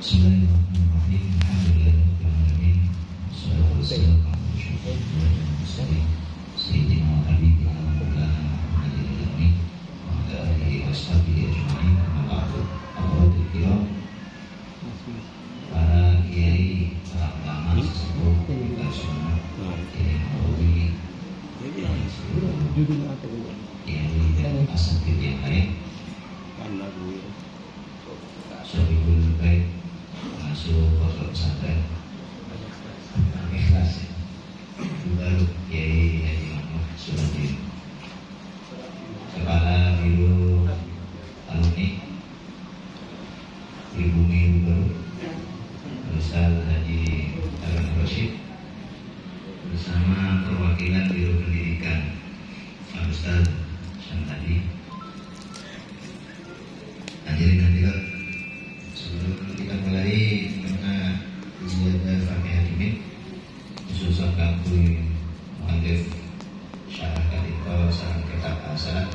Bismillahirrahmanirrahim. Alhamdulillahirrahmanirrahim. Wassalatu wassalamu ala asyrofil mursalin sayyidina wa habibina wa maulana Muhammadin amin wa ala alihi washabihi ajma'in. Amma ba'du. Hadirin kiram, para kiai, para ulama sesepuh kita semua, Kiai Nawawi, Kiai dan asatidz yang lain, Sohibul Bait, pengasuh pondok pesantren Ikhlas, baru Kiai Haji Mahmud Sulaudin, Kepala Biro Alumni Pribumi Baru Ustaz Haji Harun Rasyid, bersama perwakilan Biro Pendidikan Ustaz Syantadi. Hadirin hadirat, sebelum kita mulai karena ujian Fatihah ini khususnya kami muallif syarah kadito sareng kitab asal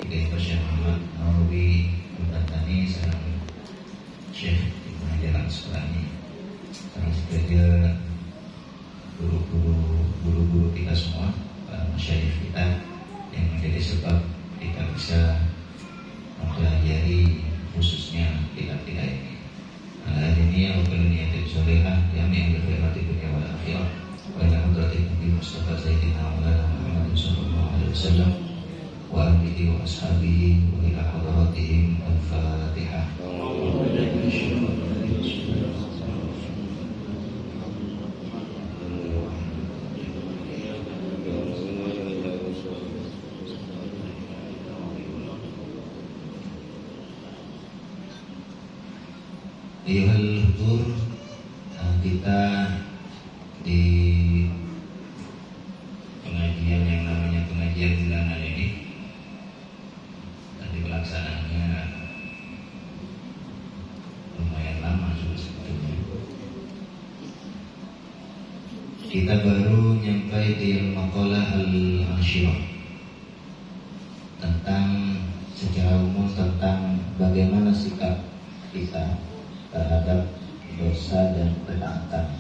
Kiai Syekh Muhammad Nawawi Al-Bantani sareng Syekh Ibnu Hajar Al-Asqalani sareng sebagai guru-guru kita semua, para masyayikh kita yang menjadi sebab kita bisa mempelajari khususnya kitab-kitab ini. Ini al-Qur'an niyatul solehah yang berkhidmat di dunia wal akhirah. Wa ila hadratin Nabi Mustafa Sayyidina Maulana Muhammad sallallahu alaihi wasallam wa alihi wa ashabihi wa ila hadratihim al-Fatihah. Ayyuhal hudur, kita di pengajian yang namanya pengajian bulanan ini, tadi pelaksanaannya lumayan lama sudah sebetulnya. Kita baru nyampai di maqalah al-ashirah tentang secara umum tentang bagaimana sikap kita terhadap dosa dan ketaatan.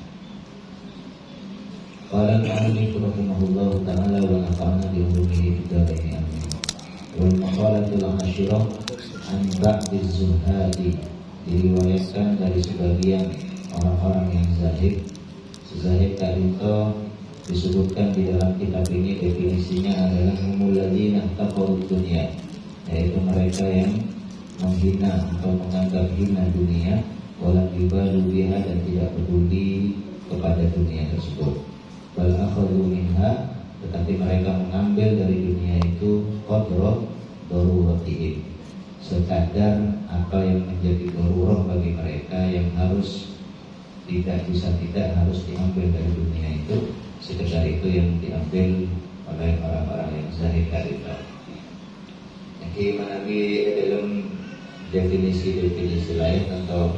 Qala al-mu'allif rahimahullah ta'ala wa nafa'ana bi ulumihi fid dharain amin. Wal maqalatul ashirah an ba'di zuhadi, diriwayatkan dari sebagian orang-orang yang zahid. Zahid tadi itu disebutkan di dalam kitab ini, definisinya adalah humul ladzina taqaw dunya, yaitu mereka yang menghina atau menganggap hina dunia, walam yubalu biha, dan tidak peduli kepada dunia tersebut. Wal akhadhu minha, tetapi mereka mengambil dari dunia itu qadra daruratihim, sekadar apa yang menjadi darurah bagi mereka, yang harus tidak harus diambil dari dunia itu, sekedar itu yang diambil oleh orang-orang yang zahid tadi. Jadi menabi dalam definisi lain atau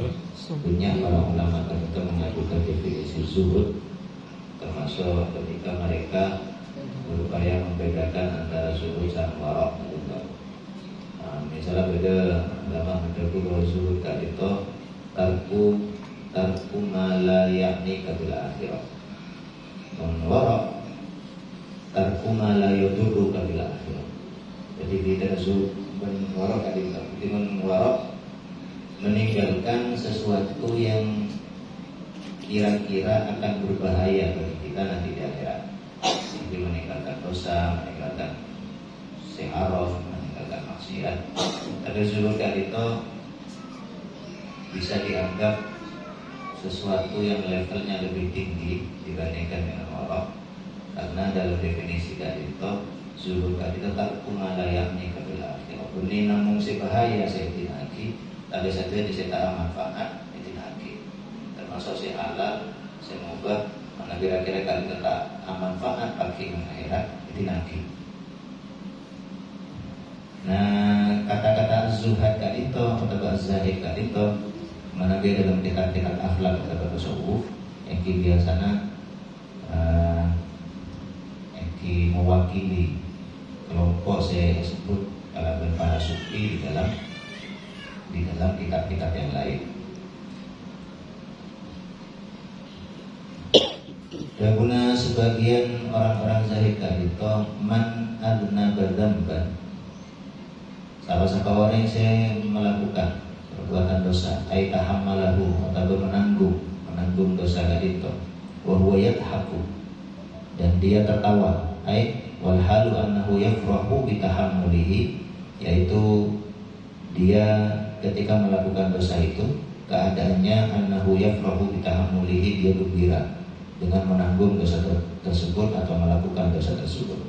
punya para ulama tertentu mengajukan definisi zuhud, termasuk ketika mereka berupaya membedakan antara zuhud dan warok. Misalnya beda ulama mengajukan bahwa zuhud itu tarku ma la ya'ni kabil akhirah, dan warok tarku ma la yadurru kabil akhirah. Jadi tidak zuhud warok tadi, dengan warok meninggalkan sesuatu yang kira-kira akan berbahaya bagi kita nanti di akhirat. Jadi meninggalkan dosa, meninggalkan seharof, meninggalkan maksiat. Tapi zuhud itu bisa dianggap sesuatu yang levelnya lebih tinggi dibandingkan dengan warok, karena dalam definisi tadi itu zuhud tadi tetap kumalayaknya kebelah. Ini namun si bahaya saya tinaki, tapi saja disertai manfaat tinaki, termasuk si halal, si mubah, mana kira-kira kali tetap manfaat bagi akhirat tinaki. Nah, kata-kata zuhad tadi itu atau zahid tadi itu mana dia dalam tingkat-tingkat akhlak atau tasawuf yang biasanya yang mewakili kelompok saya sebut para sufi di dalam kitab-kitab yang lain. Daguna sebagian orang-orang zahid kadito man adna berdamban. Siapa orang yang saya melakukan perbuatan dosa, ai tahammalahu atau menanggung dosa kadito. Wa huwa yadhaku, dan dia tertawa. Ai wal halu annahu yafrahu bi tahammulihi, yaitu dia ketika melakukan dosa itu keadaannya annahu yafrahu bi tahammulihi, dia gembira dengan menanggung dosa tersebut atau melakukan dosa tersebut.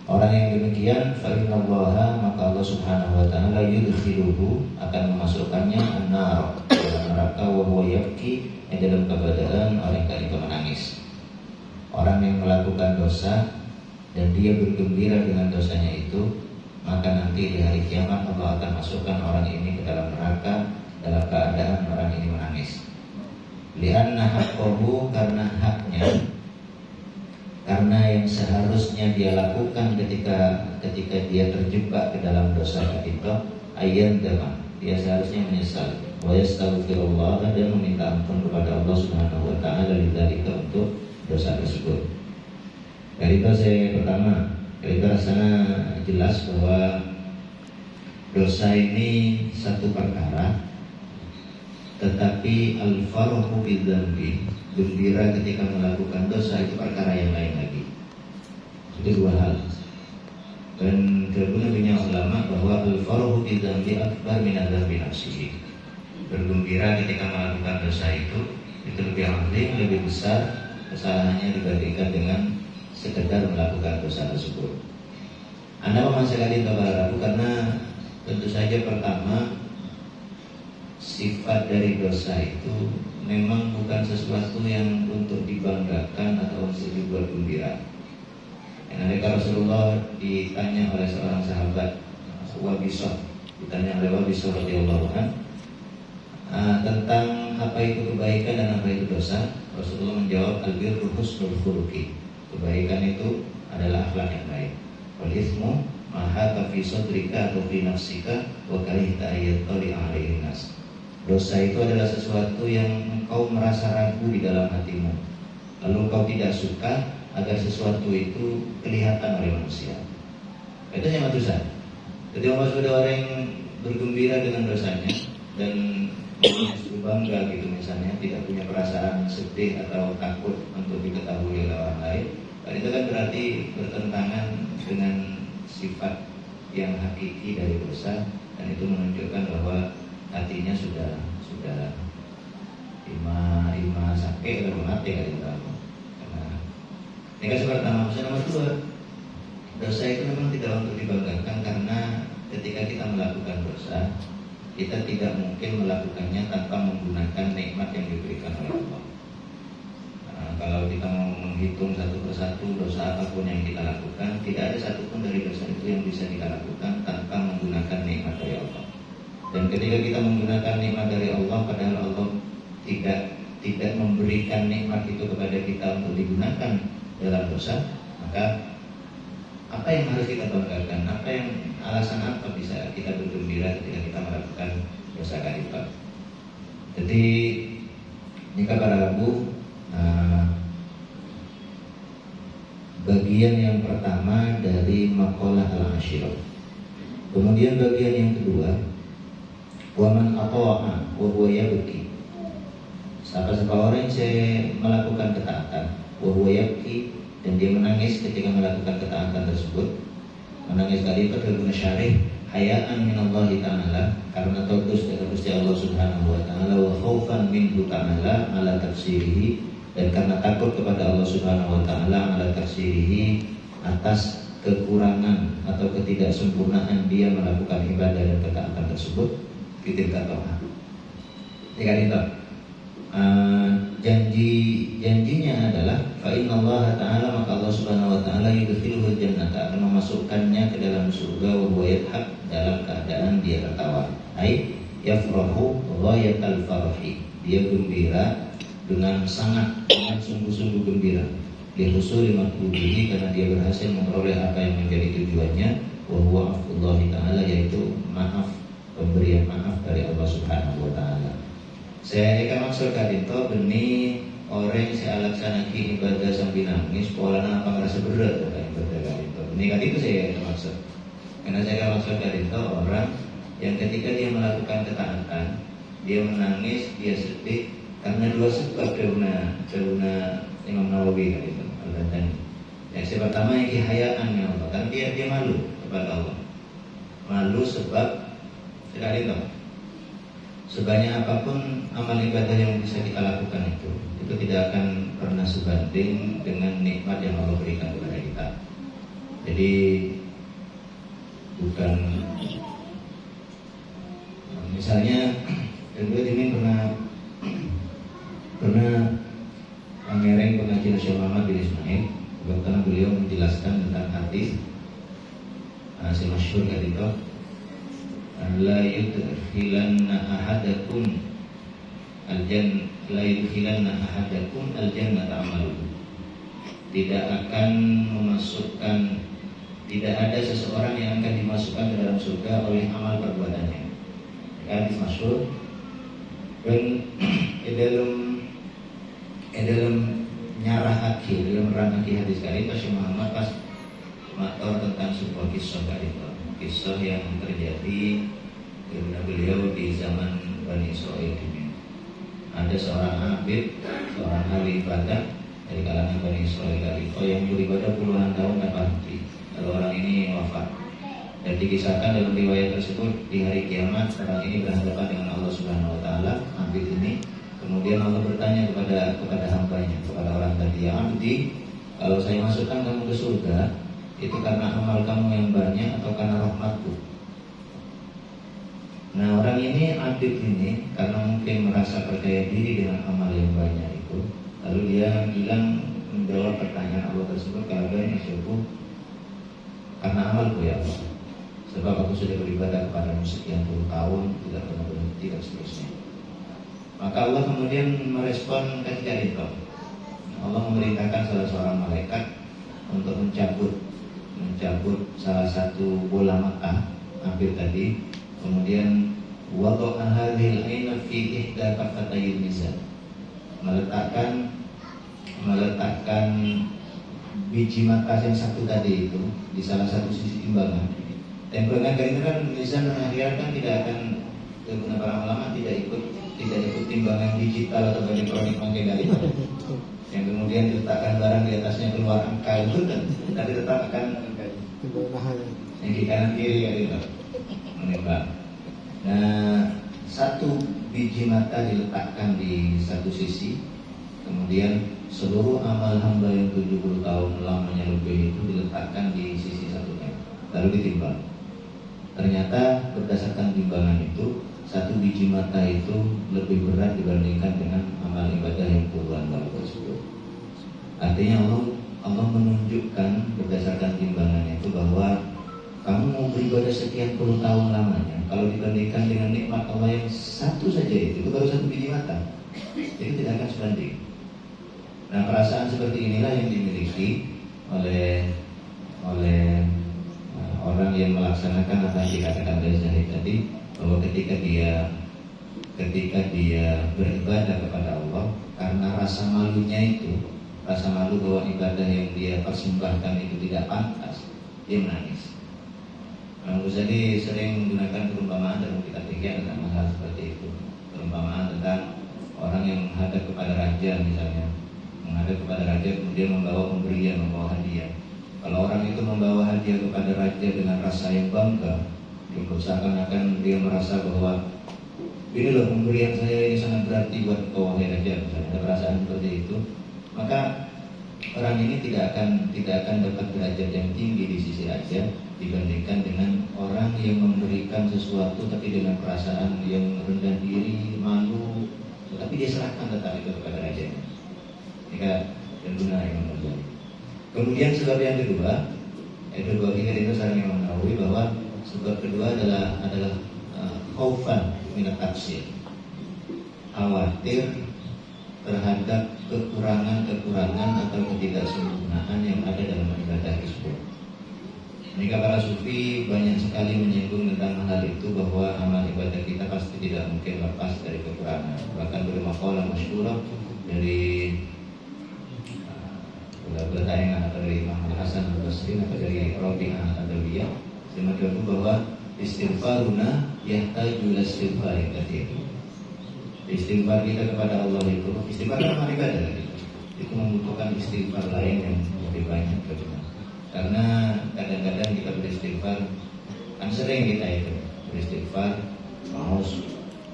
Orang yang demikian, fa innallaha, maka Allah Subhanahu wa taala yudkhiluhu, akan memasukkannya an-nar, dalam neraka, wa huwa yabki, dalam keadaan orang yang menangis. Orang yang melakukan dosa dan dia bergembira dengan dosanya itu, maka nanti di hari kiamat Allah akan masukkan orang ini ke dalam neraka dalam keadaan orang ini menangis. Lianna haqqahu, karena haknya, karena yang seharusnya dia lakukan ketika dia terjebak ke dalam dosa itu, ayyan dama, dia seharusnya menyesal, wa yastaghfirullah, dan meminta ampun kepada Allah Subhanahu wa taala lidzalika, untuk dosa tersebut. Dari itu saya pertama, kita rasanya jelas bahwa dosa ini satu perkara, tetapi al-farhu bidzambi, gembira ketika melakukan dosa, itu perkara yang lain lagi. Itu dua hal. Dan terkenal ulama bahwa al-farhu bidzambi akbar min adzambi nafsihi. Bergembira ketika melakukan dosa itu lebih azim, lebih besar kesalahannya dibandingkan dengan sekedar melakukan dosa tersebut. Anda memasukkan kepada Rabu karena tentu saja pertama, sifat dari dosa itu memang bukan sesuatu yang untuk dibanggakan atau untuk dibuat gembira. Ketika Rasulullah ditanya oleh seorang sahabat, Wabisah, ditanya oleh Wabisah radhiyallahu anhu tentang apa itu kebaikan dan apa itu dosa, Rasulullah menjawab, al-birru husnul khuluqi, kebaikan itu adalah akhlak yang baik. Wal itsmu ma haka fi sadrika atau fi nafsika wa karihta ayyatali alaihin nas. Dosa itu adalah sesuatu yang engkau merasa ragu di dalam hatimu, lalu engkau tidak suka agar sesuatu itu kelihatan oleh manusia. Itu yang dosa. Ketika ada orang yang bergembira dengan dosanya dan justru bangga gitu misalnya, tidak punya perasaan sedih atau takut untuk diketahui oleh orang lain, dan itu kan berarti bertentangan dengan sifat yang hakiki dari dosa, dan itu menunjukkan bahwa hatinya sudah ima sakit atau mati kali itu. Karena ini kan seperti nomor dua, dosa itu memang tidak untuk dibanggakan, karena ketika kita melakukan dosa, kita tidak mungkin melakukannya tanpa menggunakan nikmat yang diberikan oleh Allah. Kalau kita mau menghitung satu persatu dosa apapun yang kita lakukan, tidak ada satupun dari dosa itu yang bisa kita lakukan tanpa menggunakan nikmat dari Allah. Dan ketika kita menggunakan nikmat dari Allah, padahal Allah tidak memberikan nikmat itu kepada kita untuk digunakan dalam dosa, maka apa yang harus kita banggakan? Alasan apa bisa kita bergembira ketika kita melakukan dosa kadipa? Jadi ini kabar Rabu, bagian yang pertama dari maqalah al-asyirah. Kemudian bagian yang kedua, waman ata'a wa huwa yabki. Siapa orang yang saya melakukan ketaatan, wa huwa yabki, dan dia menangis ketika melakukan ketaatan tersebut. Menangis tadi itu berguna syarih hayaan minallahi ta'ala, karena takut dari Gusti Allah Subhanahu wa taala, wa khaufan minhu ta'ala ala tafsirihi, dan karena takut kepada Allah Subhanahu wa taala ala tafsirihi, atas kekurangan atau ketidaksempurnaan dia melakukan ibadah dan ketaatan tersebut. Fitil kataha. Tiga itu. Janjinya adalah fa innallaha ta'ala, maka Allah Subhanahu wa taala yudkhiluhul jannata, akan memasukkannya ke dalam surga, wa huwa yadhhak, dalam keadaan dia tertawa. Ai yafrahu ghayatal farhi, dia gembira dengan sungguh-sungguh gembira. Dia husuli matlubihi, karena dia berhasil memperoleh apa yang menjadi tujuannya, wa huwa afullahi ta'ala, yaitu maaf, pemberian maaf dari Allah Subhanahu wa taala. Saya akan maksudkan itu benih orang saya laksanakan ibadah sambil nangis, pola apa merasa berat dalam ibadah kali itu. Ini kali itu saya maksud. Karena saya maksud kali itu orang yang ketika dia melakukan ketaatan, dia menangis, dia sedih karena dua sebab karena Imam Nawawi kali itu. Yang pertama yang kehayaan ya Allah, karena dia malu kepada Allah. Malu sebab sekali itu sebanyak apapun amal ibadah yang bisa kita lakukan itu tidak akan pernah sebanding dengan nikmat yang Allah berikan kepada kita. Jadi bukan misalnya kedua ini pernah mengereng pengajian Syekh Muhammad bin Ismail, karena beliau menjelaskan tentang hadis si masyhur tadi itu, la yudkhilanna ahadakum al-jannata amaluhu. Tidak akan memasukkan, tidak ada seseorang yang akan dimasukkan ke dalam surga oleh amal perbuatannya. Hadis masyhur. Dan dalam nyarah akhir, dalam rangka hadis kali itu Syekh Muhammad pas matur tentang sebuah kisah kali itu. Kisah yang terjadi kepada beliau di zaman Bani Israil ini. Ada seorang abid, seorang ahli ibadah dari kalangan Bani Israil kali itu yang beribadah puluhan tahun tanpa henti. Lalu orang ini wafat. Dan dikisahkan dalam riwayat tersebut di hari kiamat orang ini berhadapan dengan Allah Subhanahu Wa Taala, abid ini. Kemudian Allah bertanya kepada hambanya, kepada orang tadi, ya abdi, kalau saya masukkan kamu ke surga, itu karena amal kamu yang banyak atau karena rahmatku? Nah orang ini, abid ini, karena mungkin merasa percaya diri dengan amal yang banyak itu, lalu dia menjawab pertanyaan Allah tersebut, kalau dia masyarakat karena amalku ya Allah, sebab aku sudah beribadah kepadamu sekian puluh tahun, tidak pernah berhenti dan seterusnya. Maka Allah kemudian merespon ketika itu. Allah memerintahkan salah seorang malaikat untuk mencabut salah satu bola mata abid tadi. Kemudian wada'a hadhil aina fi ihda kafatayil mizan. Meletakkan biji mata yang satu tadi itu di salah satu sisi timbangan. Timbangan itu kan mizan akhirat kan tidak akan, guna para ulama tidak ikut timbangan digital atau elektronik pakai kali itu. Yang kemudian diletakkan barang di atasnya keluar angka itu dan tapi tetap akan yang di kanan kiri kali itu menembak. Nah, satu biji mata diletakkan di satu sisi, kemudian seluruh amal hamba yang 70 tahun lamanya lebih itu diletakkan di sisi satunya, lalu ditimbang. Ternyata berdasarkan timbangan itu, satu biji mata itu lebih berat dibandingkan dengan amal ibadah yang puluhan tahun tersebut. Artinya Allah menunjukkan berdasarkan timbangannya itu bahwa kamu mau beribadah sekian puluh tahun lamanya, kalau dibandingkan dengan nikmat Allah yang satu saja itu baru satu biji mata, itu tidak akan sebanding. Nah perasaan seperti inilah yang dimiliki oleh orang yang melaksanakan apa yang dikatakan oleh Zahid tadi, bahwa ketika dia beribadah kepada Allah, karena rasa malunya itu, rasa malu bahwa ibadah yang dia persembahkan itu tidak pantas, dia menangis. Imam Ghazali sering menggunakan perumpamaan dalam kitab Ihya tentang hal seperti itu. Perumpamaan tentang orang yang menghadap kepada raja misalnya, menghadap kepada raja kemudian membawa pemberian, membawa hadiah. Kalau orang itu membawa hadiah kepada raja dengan rasa yang bangga, seakan-akan dia merasa bahwa ini loh pemberian saya ini sangat berarti buat kau wahai raja, misalnya ada perasaan seperti itu, maka orang ini tidak akan dapat derajat yang tinggi di sisi raja dibandingkan dengan orang yang memberikan sesuatu tapi dengan perasaan yang rendah diri, malu, tetapi dia serahkan tetap itu kepada rajanya. Jika dan benar yang Ghazali. Kemudian sebab yang kedua, dua kita itu sering mengetahui bahwa sebab kedua adalah khaufan minat tafsir, khawatir terhadap kekurangan atau ketidaksempurnaan yang ada dalam ibadah tersebut. Mereka para sufi banyak sekali menyinggung tentang hal itu, bahwa amal ibadah kita pasti tidak mungkin lepas dari kekurangan. Bahkan bermaqalah masyhurah dari bertanya atau dari Imam Al-Hasan Al-Basri atau dari Rabi'ah Al-Adawiyah semacam bahwa istighfaruna yahtaju ila istighfarin katsir. Istighfar kita kepada Allah itu, istighfar amal ibadah itu membutuhkan istighfar lain yang lebih banyak karena kadang-kadang kita beristighfar, kan sering kita itu beristighfar mau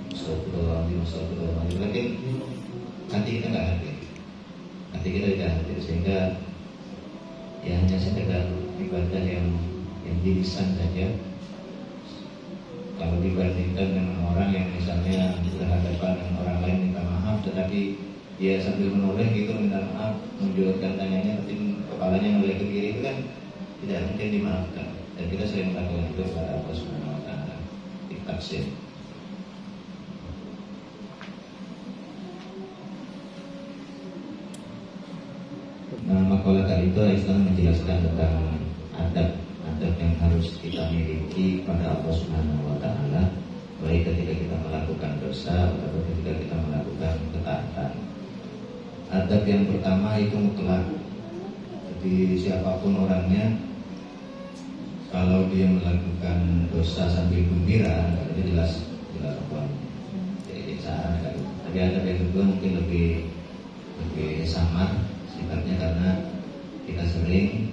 astagfirullahaladzim, tapi hati kita nggak hadir, hati kita tidak hadir, sehingga ya hanya sekedar ibadah yang di lisan saja. Kalau dibandingkan dengan orang yang misalnya berhadapan dengan orang lain minta maaf, tetapi dia sambil menoleh gitu minta maaf, menjulurkan tangannya, tapi kepalanya menoleh ke kiri, itu kan tidak mungkin dimaafkan. Dan kita sering melakukan itu kepada Allah Subhanahu Wa Taala. Ditaksir. Nah, makalah kali itu Islam menjelaskan tentang adab yang harus kita miliki pada Allah Subhanahu Wa Taala, baik ketika kita melakukan dosa atau ketika kita melakukan ketaatan. Adab yang pertama itu mutlak. Jadi siapapun orangnya, kalau dia melakukan dosa sambil gembira, itu jelas apa? Jadi saran kan. Tapi adab yang kedua mungkin lebih samar sifatnya, karena kita sering,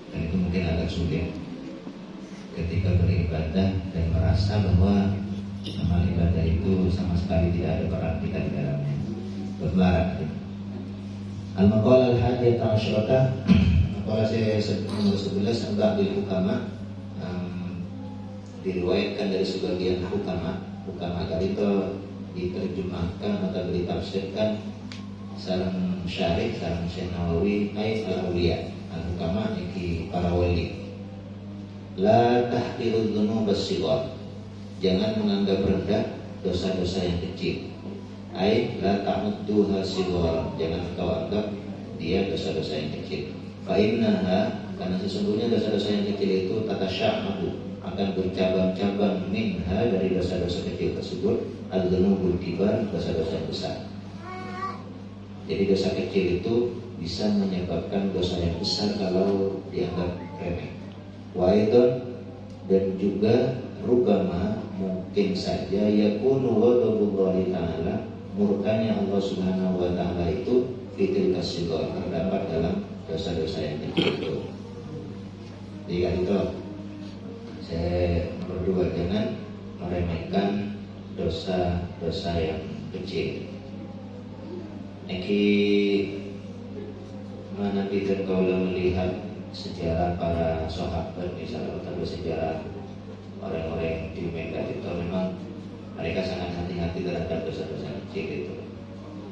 dan itu mungkin agak sulit ketika beribadah dan merasa bahwa amal ibadah itu sama sekali tidak ada peran kita di dalamnya, berlarat. Al-maqalah al-hadiyah asyrata, maqalah saya nomor 11, Ba'dul hukama, diriwayatkan dari sebagian hukama kali itu diterjemahkan atau ditafsirkan sareng syarih, sareng Syekh Nawawi, ayat al-awliya, al-hukama iki para wali. La tahqirudz dzunubas shighar, jangan menganggap rendah dosa-dosa yang kecil. Ai la ta'udduha shighar, jangan kau anggap dia dosa-dosa yang kecil. Fa innaha, karena sesungguhnya dosa-dosa yang kecil itu tatasya'abu, akan bercabang-cabang minha, dari dosa-dosa kecil tersebut, al-dzunubul kibar, dosa-dosa yang besar. Jadi dosa kecil itu bisa menyebabkan dosa yang besar kalau dianggap remeh. Waidon, dan juga rubama, mungkin saja yakunu ghadabullahi ta'ala, murkanya Allah Subhanahu Wa Ta'ala itu fitil kasyghar, terdapat dalam dosa-dosa yang kecil itu. Jadi kan itu saya berdua, jangan meremehkan dosa-dosa yang kecil. Neki mana kita kalau melihat sejarah para sahabat, misalnya atau sejarah orang-orang di Mekah itu, memang mereka sangat hati-hati terhadap dosa-dosa kecil itu.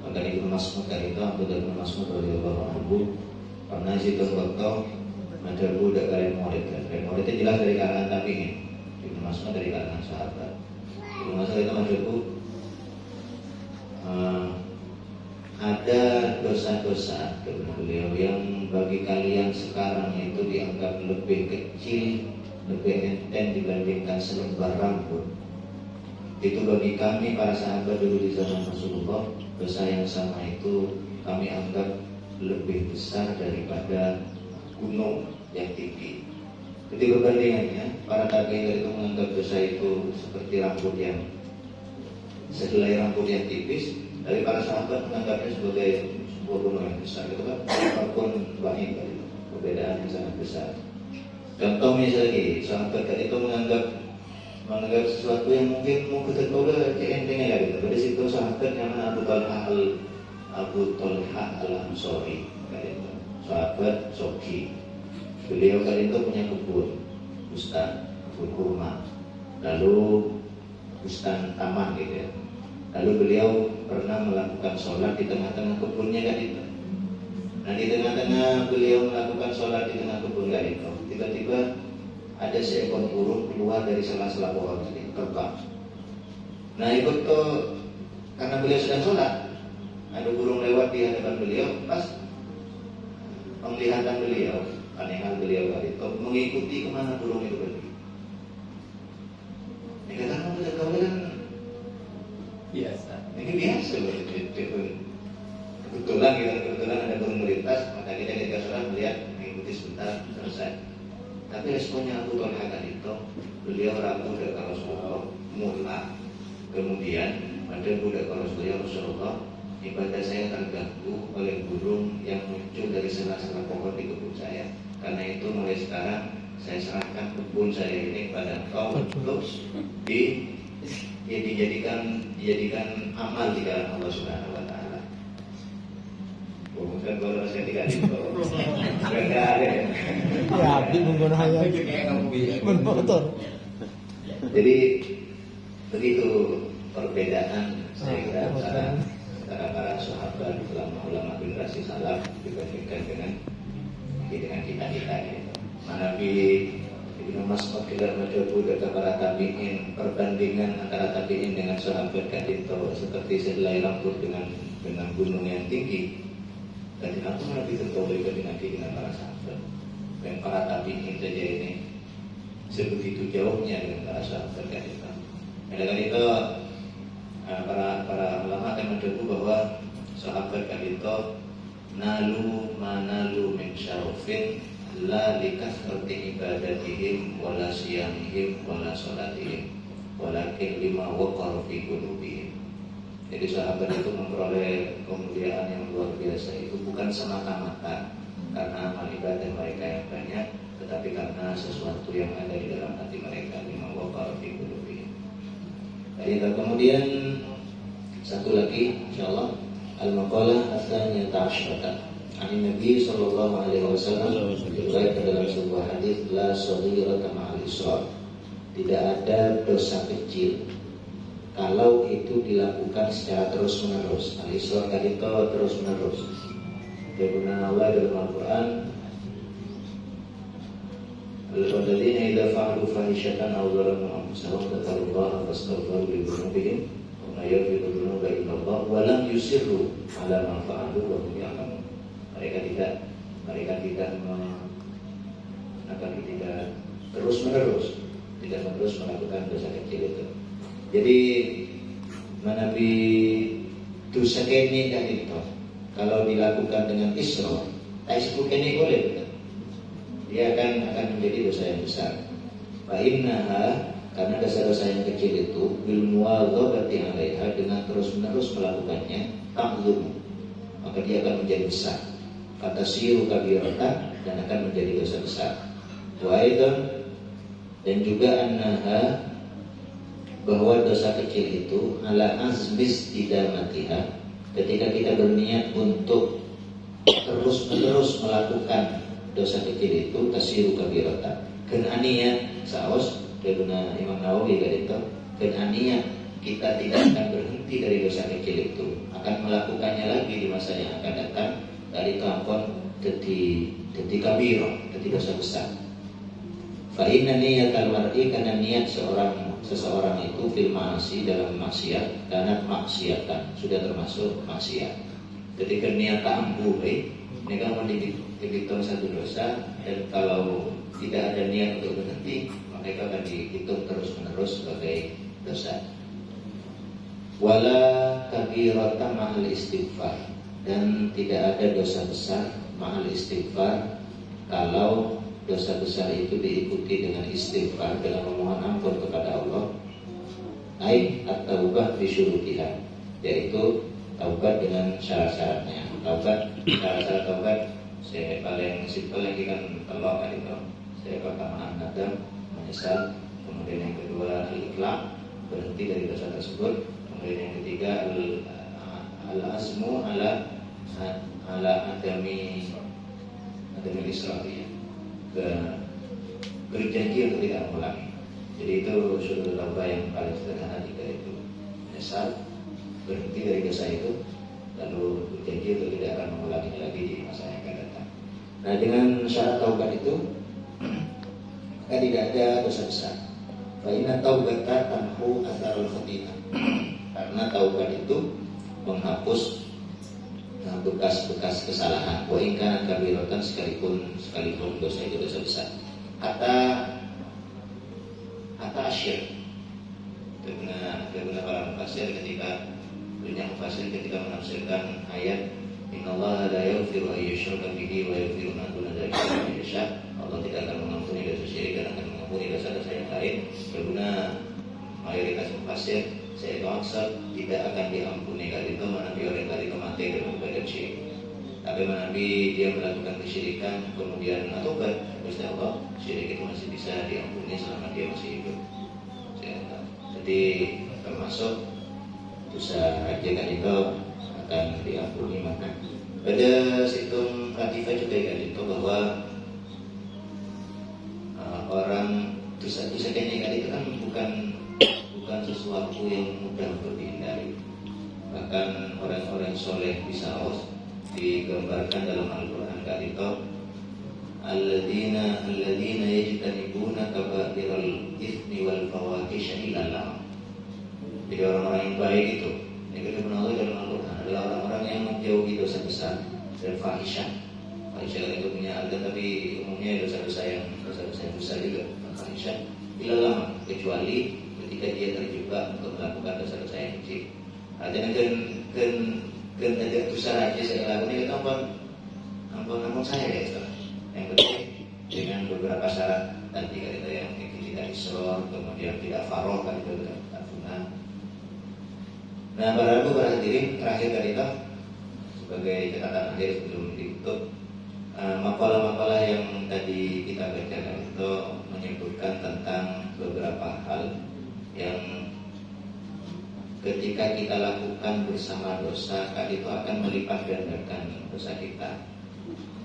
Maka Ibnu Mas'ud dari itu, Abdullah bin Mas'ud radhiyallahu anhu, pernah situ waktu menjadi budak dari murid, dan muridnya jelas dari kalangan tabi'in. Ibnu Mas'ud dari kalangan sahabat. Ibnu Mas'ud itu menjadi ada dosa-dosa beliau yang bagi kalian sekarang itu dianggap lebih kecil, lebih enteng dibandingkan selembar rambut. Itu bagi kami para sahabat dulu di zaman Rasulullah, dosa yang sama itu kami anggap lebih besar daripada gunung yang tinggi. Jadi perbandingannya, para tabi'in itu menganggap dosa itu seperti rambut yang sehelai rambut yang tipis, dari para sahabat menganggapnya sebagai sebuah gunung yang besar. Itu kan apapun banyak tadi, perbedaan yang sangat besar. Contoh misalnya, sahabat tadi itu menganggap sesuatu yang mungkin kita tahu entengnya ya gitu. Pada situ sahabat yang mana Abu Talha al-Ansori, sahabat Soki. Beliau kali itu punya kebun kurma, lalu bustan taman gitu ya. Lalu beliau pernah melakukan sholat di tengah-tengah kebunnya kan itu. Nah di tengah-tengah beliau melakukan sholat di tengah kebun kan itu, tiba-tiba ada seekor burung keluar dari sela-sela pohon tadi, terbang. Nah ikut tuh, karena beliau sedang sholat, ada burung lewat di hadapan beliau, pas penglihatan beliau Padahal beliau tadi mengikuti kemana burung itu pergi. Ini kadang kau kan biasa. ini biasa loh. Kebetulan ada burung melintas, maka kita ketika sholat melihat mengikuti sebentar selesai. Tapi responnya Abu Talha tadi itu, beliau ragu dengan Rasulullah mula. Kemudian ada budak Rasulullah, ibadah saya terganggu oleh burung yang muncul dari sela-sela pohon di kebun saya. Karena itu mulai sekarang saya serahkan kebun saya ini kepada engkau untuk dijadikan amal di dalam Allah Subhanahu Wa Taala. Bukan kalau saya tidak itu, tidak ada. Ya, abdi menggunakan motor. Jadi begitu perbedaan saya kira antara para sahabat ulama generasi salaf dibandingkan dengan kita gitu. Nabi Ibnu Mas'ud tidak mencoba kata para tabi'in, perbandingan antara tabi'in dengan sahabat kadito seperti sehelai rambut dengan gunung yang tinggi. Dan aku Nabi tertolak dengan para sahabat. Dan para tabi'in saja ini sebegitu jauhnya dengan para sahabat kadito. Dengan itu para ulama akan mencoba bahwa sahabat kadito nalu manalu min syarufin la likathrati ibadatihim wala siyamihim wala salatihim walakin lima waqar fi qulubihim. Jadi sahabat itu memperoleh kemuliaan yang luar biasa itu bukan semata-mata karena amal ibadah mereka yang banyak, tetapi karena sesuatu yang ada di dalam hati mereka, lima waqar fi qulubihim. Jadi kemudian satu lagi insyaallah al-maqalah ats-tsaniyah asyrata. Ani Nabi sallallahu alaihi wasallam diriwayatkan dalam sebuah hadis la shaghirata ma'al israr. Tidak ada dosa kecil kalau itu dilakukan secara terus-menerus. Al-israr tadi itu terus-menerus. Firman Allah dalam Al-Qur'an, "Alladzina idza fa'alu fahishatan aw dzalamu anfusahum dzakarullaha fastaghfiru li dzunubihim wa la yaghfiru dzunuba illa Allah wa lam yusirru 'ala ma fa'alu wa hum ya'lamun." Mereka tidak terus melakukan dosa kecil itu. Jadi Nabi dosa kene dan itu kalau dilakukan dengan isra, isra kene boleh, dia akan menjadi dosa yang besar. Fa innaha, karena dosa-dosa yang kecil itu bil muwadzabati 'alaiha, dengan terus-menerus melakukannya ta'zum, maka dia akan menjadi besar. Kata siru kabiratan, dan akan menjadi dosa besar. Wa aidan, dan juga annaha, bahwa dosa kecil itu ala azmis tidamatiha, ketika kita berniat untuk terus-menerus melakukan dosa kecil itu tasiru kabiratan. Kena niat saos daguna Imam Nawawi kadito, kena niat kita tidak akan berhenti dari dosa kecil itu, akan melakukannya lagi di masa yang akan datang. Dari tampon jadi kabiro, jadi dosa besar. Fa inna niyatal mar'i, karena niat seseorang itu fil ma'asi, dalam maksiat, karena maksiatan sudah termasuk maksiat. Ketika niat ta'ambu, ini kan dihitung satu dosa, dan kalau tidak ada niat untuk berhenti, maka itu akan dihitung terus-menerus sebagai dosa. Wala kabirata ma'al istighfar, dan tidak ada dosa besar ma'al istighfar kalau dosa besar itu diikuti dengan istighfar, dengan memohon ampun kepada Allah. Ai at-taubah bi syurutiha, yaitu taubat dengan syarat-syaratnya. Syarat-syarat taubat saya paling simpel lagi kan kalau kan itu. Saya pertama nadam, menyesal, kemudian yang kedua al-iqla', berhenti dari dosa tersebut, kemudian yang ketiga al-azmu ala adami israfi, berjanji untuk tidak mengulangi. Jadi itu syukur taubat yang paling sederhana, tiga itu: menyesal, berhenti dari dosa itu, lalu berjanji untuk tidak akan mengulanginya lagi di masa yang akan datang. Nah, dengan syarat taubat itu maka tidak ada dosa besar. Fa inna taubata tamhu atsarul khati'ah, karena taubat itu menghapus bekas-bekas kesalahan. Wa in kana kabiratan, sekalipun dosa itu dosa besar. Kata asyir. Karena para mufasir ketika menafsirkan ayat Innallaha la yaghfiru an yushraka bihi wa yaghfiru ma duna dzalika liman yasha. Allah tidak akan mengampuni dosa syirik dan akan mengampuni dosa-dosa yang lain. Karena mayoritas mufasir saya maksud tidak akan diampuni kali itu menabi orang kali itu mati dalam badan syirik. Tapi menabi dia melakukan kesyirikan kemudian atobat, Gusti Allah, syirik itu masih bisa diampuni selama dia masih hidup. Jadi termasuk dosa kejikan itu akan diampuni. Maka pada situng Latifah juga itu bahwa orang dosa-dosa kejikan itu kan bukan sesuatu yang mudah untuk dihindari. Bahkan orang-orang soleh bisa digambarkan dalam Al-Quran kali itu alladzina yajtanibuna kaba'iral itsmi wal fawahisha illa lam. Jadi orang-orang yang baik itu dikatakan Allah dalam Al-Quran adalah orang-orang yang menjauhi dosa besar dan fahisyah. Fahisyah itu punya arti tapi umumnya dosa-dosa yang besar juga. Fahisyah illa lam, kecuali ketika dia terjebak untuk melakukan dosa-dosa yang kecil. Artinya kan ada dosa aja saya lakukan itu ampun saya ya. Yang penting dengan beberapa syarat tadi kan itu yang tidak isror, kemudian tidak faroh kan itu tak sunnah. Nah, para hadirin terakhir kali itu sebagai catatan akhir sebelum ditutup, makalah-makalah yang tadi kita bacakan itu menyebutkan tentang beberapa hal yang ketika kita lakukan bersama dosa, itu akan melipat gandakan dosa kita.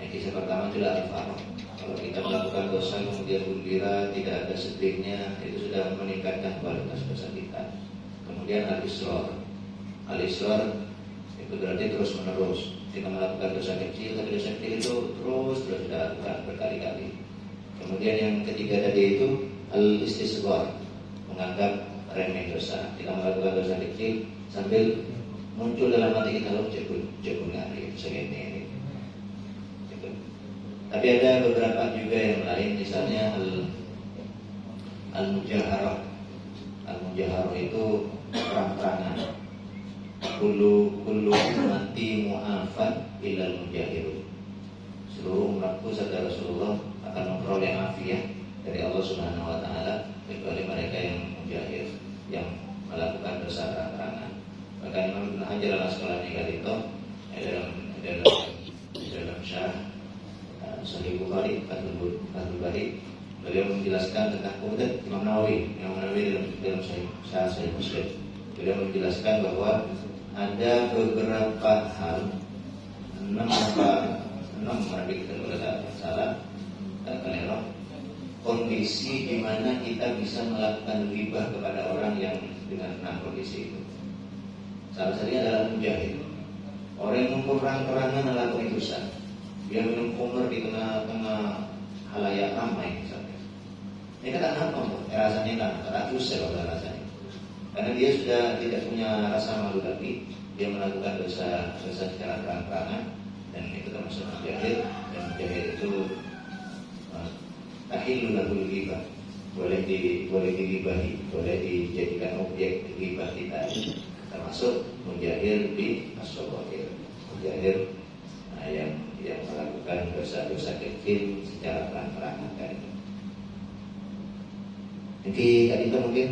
Yang pertama adalah al-faroh. Kalau kita melakukan dosa kemudian gembira, tidak ada sedihnya, itu sudah meningkatkan kualitas dosa kita. Kemudian al-israr itu berarti terus menerus. Kita melakukan dosa kecil, tapi dosa kecil itu terus dilakukan berkali-kali. Kemudian yang ketiga tadi itu al-istisghar, menganggap remeh dosa. Kita melakukan dosa kecil sambil muncul dalam hati kita loh jago ngari segini. Gitu. Tapi ada beberapa juga yang lain, misalnya al-mujaharah. Al-mujaharah itu terang-terangan. Kullu ummati mu'afan illal mujahirun. Seluruh umatku kata Rasulullah akan memperoleh afiat dari Allah Subhanahu wa taala kecuali mereka yang mujahir, yang melakukan dosa terang-terangan. Bahkan Imam Ibnu Hajar al-Asqalani kali itu dalam syarah Sahih Bukhari Fathul Bari, beliau menjelaskan tentang kemudian Imam Nawawi dalam syarah Sahih Muslim, beliau menjelaskan bahwa ada beberapa hal 6 berarti kita boleh salah keliru kondisi di mana kita bisa melakukan ghibah kepada orang yang dengan kondisi itu. Salah satunya adalah mujahid. Orang yang terang-terangan melakukan dosa. Dia minum khamr di tengah halayak ramai misalnya. Ini kan apa? Rasanya tak dosa kalau rasanya. Karena dia sudah tidak punya rasa malu lagi, dia melakukan dosa secara terang-terangan dan itu termasuk mujahid. Dan mujahid itu tahilul lahul ghibah, boleh digibahi, boleh dijadikan objek ghibah kita, termasuk mujahir di as-saghir, mujahir yang melakukan dosa-dosa kecil secara terang-terangan. Jadi tadi itu mungkin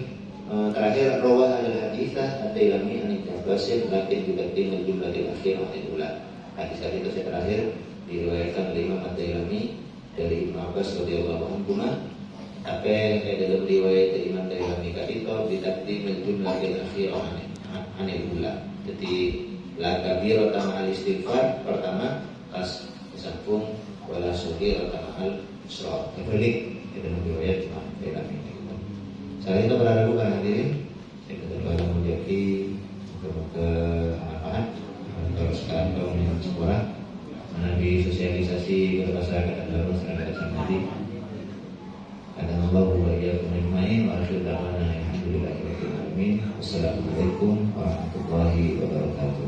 terakhir rawah al-haditsah at-Tailami an Ibnu lakin juga dengan jumlah akhir al-ula. Hadis tadi itu saya terakhir diriwayatkan oleh Imam at-Tailami dari Ibnu Abbas radhiyallahu anhu. Tapi dalam riwayat Imam Tailami tadi itu ditakdim jumlah akhir al-ula. Jadi la kabir utama al-istighfar pertama pas sampung wala sughir utama al-israr. Kebalik dalam riwayat Imam Tailami. Saya itu berharap bukan hadirin kita menjadi kemanfaatan kalau sekarang kalau yang sekolah menabi sosialisasi kepada masyarakat adalah masyarakat sangat karena Allah berbahagia pemain wa akhir da'wana alhamdulillahirabbil alamin. Wassalamualaikum warahmatullahi wabarakatuh.